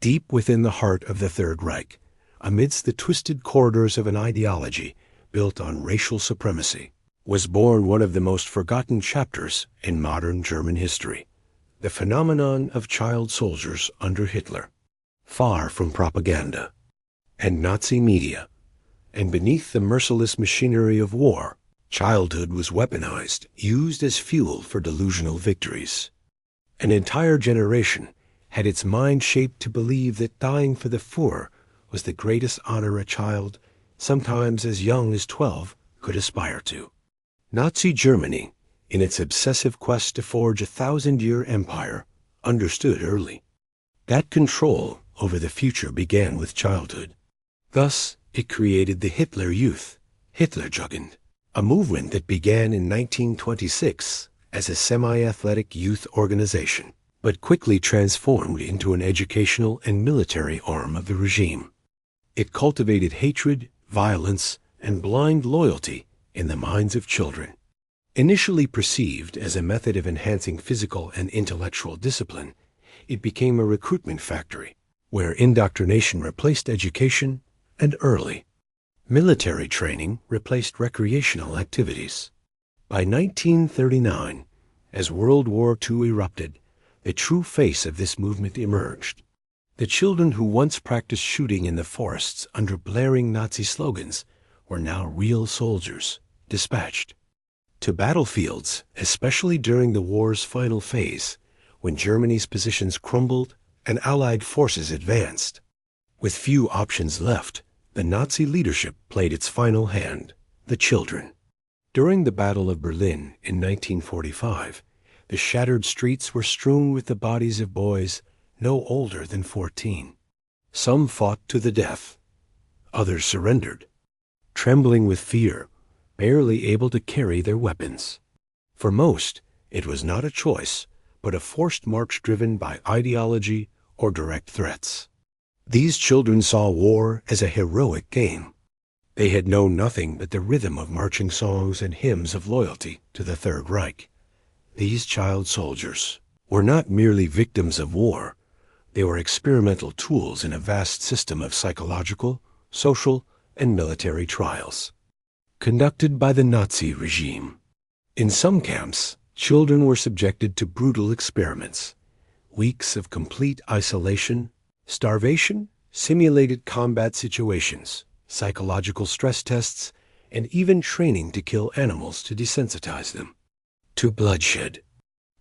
Deep within the heart of the Third Reich, amidst the twisted corridors of an ideology built on racial supremacy, was born one of the most forgotten chapters in modern German history, the phenomenon of child soldiers under Hitler. Far from propaganda and Nazi media, and beneath the merciless machinery of war, childhood was weaponized, used as fuel for delusional victories. An entire generation had its mind shaped to believe that dying for the Fuhrer was the greatest honor a child, sometimes as young as 12, could aspire to. Nazi Germany, in its obsessive quest to forge a 1,000-year empire, understood early that control over the future began with childhood. Thus, it created the Hitler Youth, Hitlerjugend, a movement that began in 1926 as a semi-athletic youth organization, but quickly transformed into an educational and military arm of the regime. It cultivated hatred, violence, and blind loyalty in the minds of children. Initially perceived as a method of enhancing physical and intellectual discipline, it became a recruitment factory, where indoctrination replaced education and early military training replaced recreational activities. By 1939, as World War II erupted, the true face of this movement emerged. The children who once practiced shooting in the forests under blaring Nazi slogans were now real soldiers, dispatched to battlefields, especially during the war's final phase, when Germany's positions crumbled and Allied forces advanced. With few options left, the Nazi leadership played its final hand, the children. During the Battle of Berlin in 1945, the shattered streets were strewn with the bodies of boys no older than 14. Some fought to the death. Others surrendered, trembling with fear, barely able to carry their weapons. For most, it was not a choice, but a forced march driven by ideology or direct threats. These children saw war as a heroic game. They had known nothing but the rhythm of marching songs and hymns of loyalty to the Third Reich. These child soldiers were not merely victims of war. They were experimental tools in a vast system of psychological, social, and military trials, conducted by the Nazi regime. In some camps, children were subjected to brutal experiments, weeks of complete isolation, starvation, simulated combat situations, psychological stress tests, and even training to kill animals to desensitize them to bloodshed.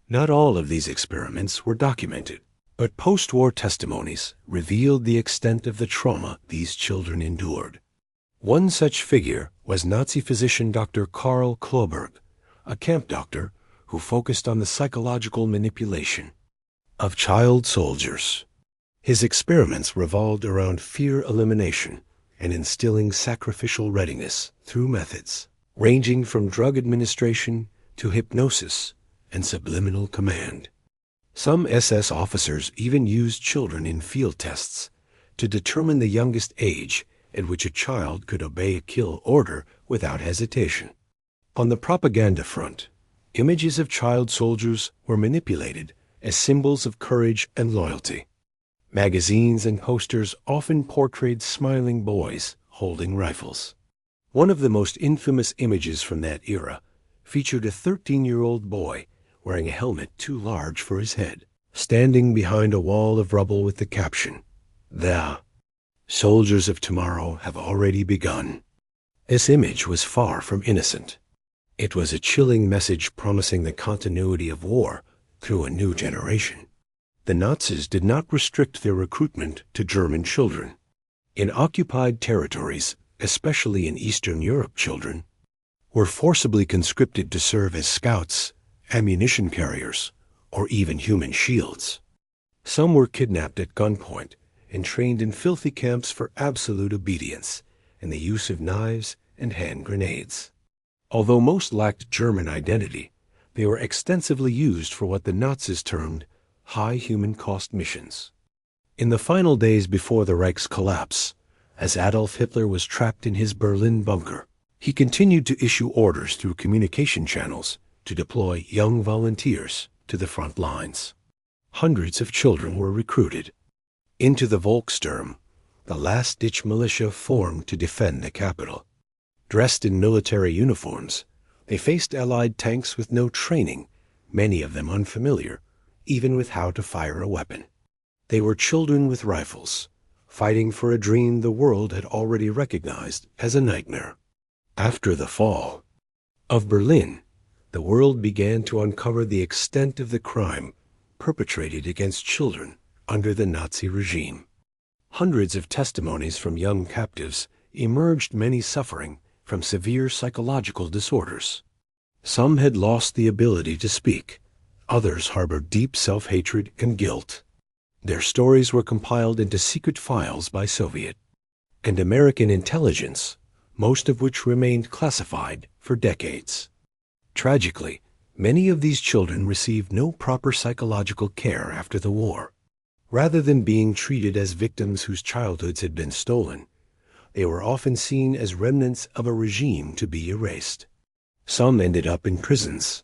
Not all of these experiments were documented, but post-war testimonies revealed the extent of the trauma these children endured. One such figure was Nazi physician Dr. Karl Kloberg, a camp doctor who focused on the psychological manipulation of child soldiers. His experiments revolved around fear elimination and instilling sacrificial readiness through methods ranging from drug administration to hypnosis and subliminal command. Some SS officers even used children in field tests to determine the youngest age at which a child could obey a kill order without hesitation. On the propaganda front, images of child soldiers were manipulated as symbols of courage and loyalty. Magazines and posters often portrayed smiling boys holding rifles. One of the most infamous images from that era featured a 13-year-old boy wearing a helmet too large for his head, standing behind a wall of rubble with the caption, "The soldiers of tomorrow have already begun." This image was far from innocent. It was a chilling message promising the continuity of war through a new generation. The Nazis did not restrict their recruitment to German children. In occupied territories, especially in Eastern Europe, children were forcibly conscripted to serve as scouts, ammunition carriers, or even human shields. Some were kidnapped at gunpoint and trained in filthy camps for absolute obedience and the use of knives and hand grenades. Although most lacked German identity, they were extensively used for what the Nazis termed high human cost missions. In the final days before the Reich's collapse, as Adolf Hitler was trapped in his Berlin bunker, he continued to issue orders through communication channels to deploy young volunteers to the front lines. Hundreds of children were recruited. into the Volkssturm, the last-ditch militia formed to defend the capital. Dressed in military uniforms, they faced Allied tanks with no training, many of them unfamiliar, even with how to fire a weapon. They were children with rifles, fighting for a dream the world had already recognized as a nightmare. After the fall of Berlin, the world began to uncover the extent of the crime perpetrated against children under the Nazi regime. Hundreds of testimonies from young captives emerged, many suffering from severe psychological disorders. Some had lost the ability to speak. Others harbored deep self-hatred and guilt. Their stories were compiled into secret files by Soviet and American intelligence, most of which remained classified for decades. Tragically, many of these children received no proper psychological care after the war. Rather than being treated as victims whose childhoods had been stolen, they were often seen as remnants of a regime to be erased. Some ended up in prisons,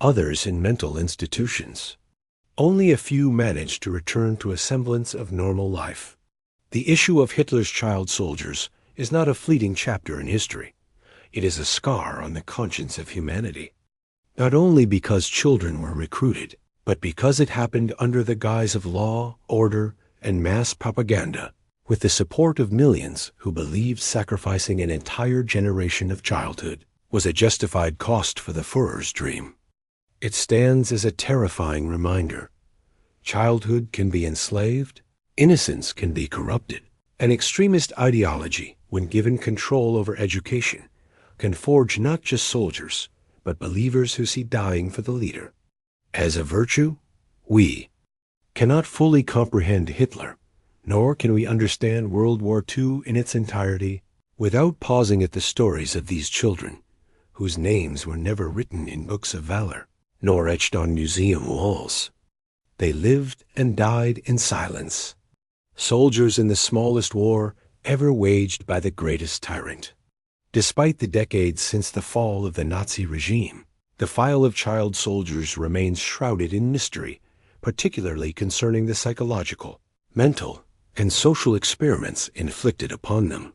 others in mental institutions. Only a few managed to return to a semblance of normal life. The issue of Hitler's child soldiers is not a fleeting chapter in history. It is a scar on the conscience of humanity. Not only because children were recruited, but because it happened under the guise of law, order, and mass propaganda, with the support of millions who believed sacrificing an entire generation of childhood was a justified cost for the Führer's dream. It stands as a terrifying reminder. Childhood can be enslaved, innocence can be corrupted. An extremist ideology, when given control over education, can forge not just soldiers, but believers who see dying for the leader as a virtue. We cannot fully comprehend Hitler, nor can we understand World War II in its entirety without pausing at the stories of these children, whose names were never written in books of valor, nor etched on museum walls. They lived and died in silence, soldiers in the smallest war ever waged by the greatest tyrant. Despite the decades since the fall of the Nazi regime, the file of child soldiers remains shrouded in mystery, particularly concerning the psychological, mental, and social experiments inflicted upon them.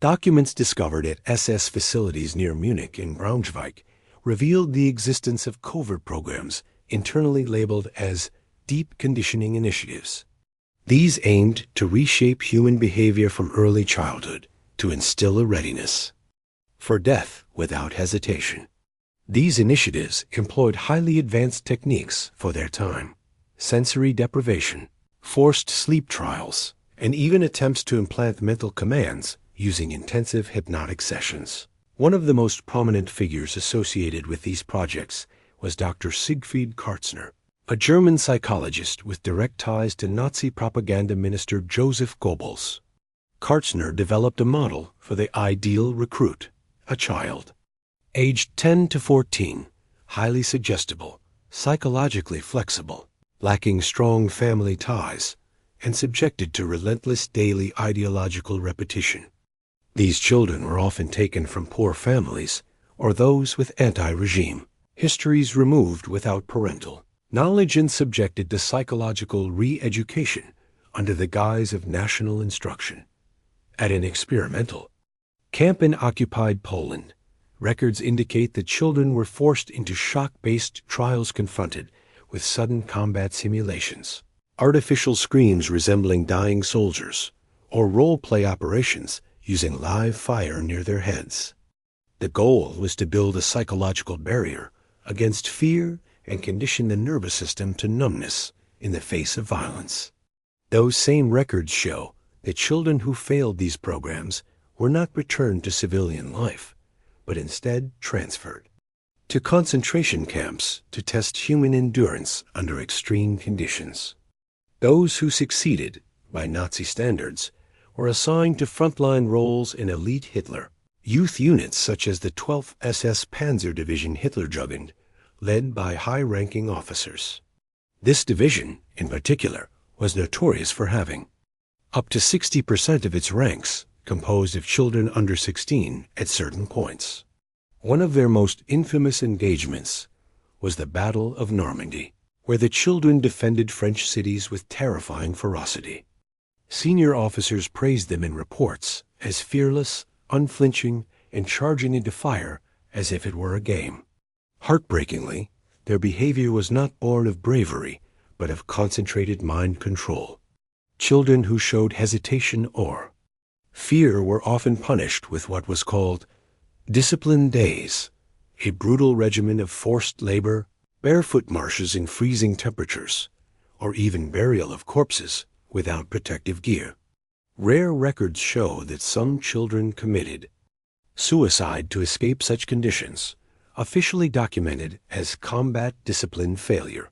Documents discovered at SS facilities near Munich and Braunschweig revealed the existence of covert programs internally labeled as deep conditioning initiatives. These aimed to reshape human behavior from early childhood to instill a readiness for death without hesitation. These initiatives employed highly advanced techniques for their time: sensory deprivation, forced sleep trials, and even attempts to implant mental commands using intensive hypnotic sessions. One of the most prominent figures associated with these projects was Dr. Siegfried Kartzner, a German psychologist with direct ties to Nazi propaganda minister Joseph Goebbels. Kartzner developed a model for the ideal recruit, a child, aged 10 to 14, highly suggestible, psychologically flexible, lacking strong family ties, and subjected to relentless daily ideological repetition. These children were often taken from poor families or those with anti-regime histories removed without parental knowledge and subjected to psychological re-education under the guise of national instruction. At an experimental camp in occupied Poland, records indicate that children were forced into shock-based trials confronted with sudden combat simulations, artificial screams resembling dying soldiers, or role-play operations using live fire near their heads. The goal was to build a psychological barrier against fear and condition the nervous system to numbness in the face of violence. Those same records show that children who failed these programs were not returned to civilian life, but instead transferred to concentration camps to test human endurance under extreme conditions. Those who succeeded, by Nazi standards, were assigned to frontline roles in elite Hitler youth units such as the 12th SS Panzer Division Hitlerjugend, led by high-ranking officers. This division, in particular, was notorious for having up to 60% of its ranks composed of children under 16 at certain points. One of their most infamous engagements was the Battle of Normandy, where the children defended French cities with terrifying ferocity. Senior officers praised them in reports as fearless, unflinching, and charging into fire as if it were a game. Heartbreakingly, their behavior was not born of bravery, but of concentrated mind control. Children who showed hesitation or fear were often punished with what was called discipline days, a brutal regimen of forced labor, barefoot marches in freezing temperatures, or even burial of corpses without protective gear. Rare records show that some children committed suicide to escape such conditions, officially documented as combat discipline failure.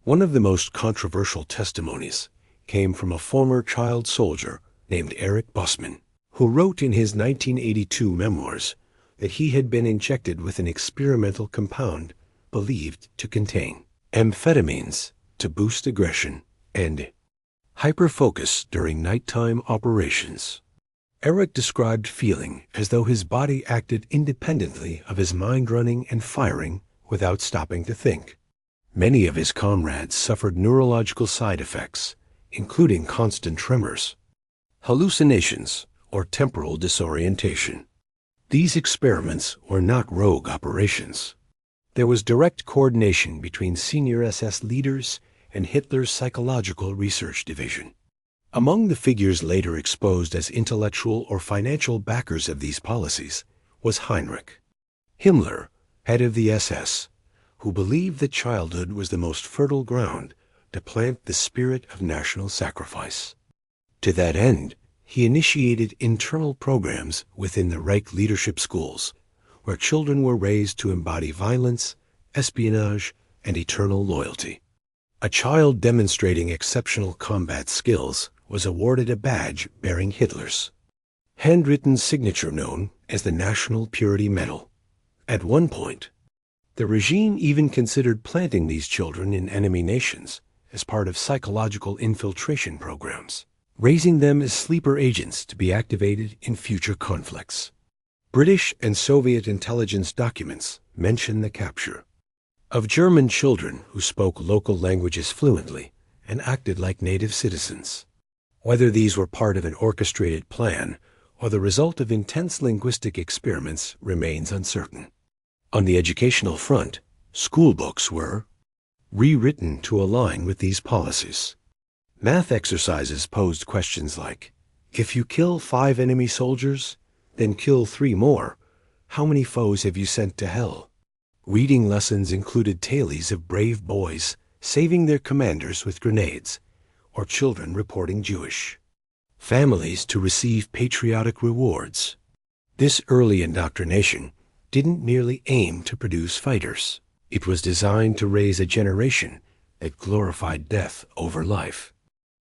One of the most controversial testimonies came from a former child soldier named Eric Bussman, who wrote in his 1982 memoirs that he had been injected with an experimental compound believed to contain amphetamines to boost aggression and hyperfocus during nighttime operations. Eric described feeling as though his body acted independently of his mind running and firing without stopping to think. Many of his comrades suffered neurological side effects, including constant tremors, hallucinations, or temporal disorientation. These experiments were not rogue operations. There was direct coordination between senior SS leaders and Hitler's psychological research division. Among the figures later exposed as intellectual or financial backers of these policies was Heinrich Himmler, head of the SS, who believed that childhood was the most fertile ground to plant the spirit of national sacrifice. To that end, he initiated internal programs within the Reich leadership schools, where children were raised to embody violence, espionage, and eternal loyalty. A child demonstrating exceptional combat skills was awarded a badge bearing Hitler's handwritten signature known as the National Purity Medal. At one point, the regime even considered planting these children in enemy nations as part of psychological infiltration programs, raising them as sleeper agents to be activated in future conflicts. British and Soviet intelligence documents mention the capture of German children who spoke local languages fluently and acted like native citizens. Whether these were part of an orchestrated plan or the result of intense linguistic experiments remains uncertain. On the educational front, school books were rewritten to align with these policies. Math exercises posed questions like, if you kill 5 enemy soldiers, then kill 3 more, how many foes have you sent to hell? Reading lessons included tales of brave boys saving their commanders with grenades, or children reporting Jewish families to receive patriotic rewards. This early indoctrination didn't merely aim to produce fighters. It was designed to raise a generation that glorified death over life.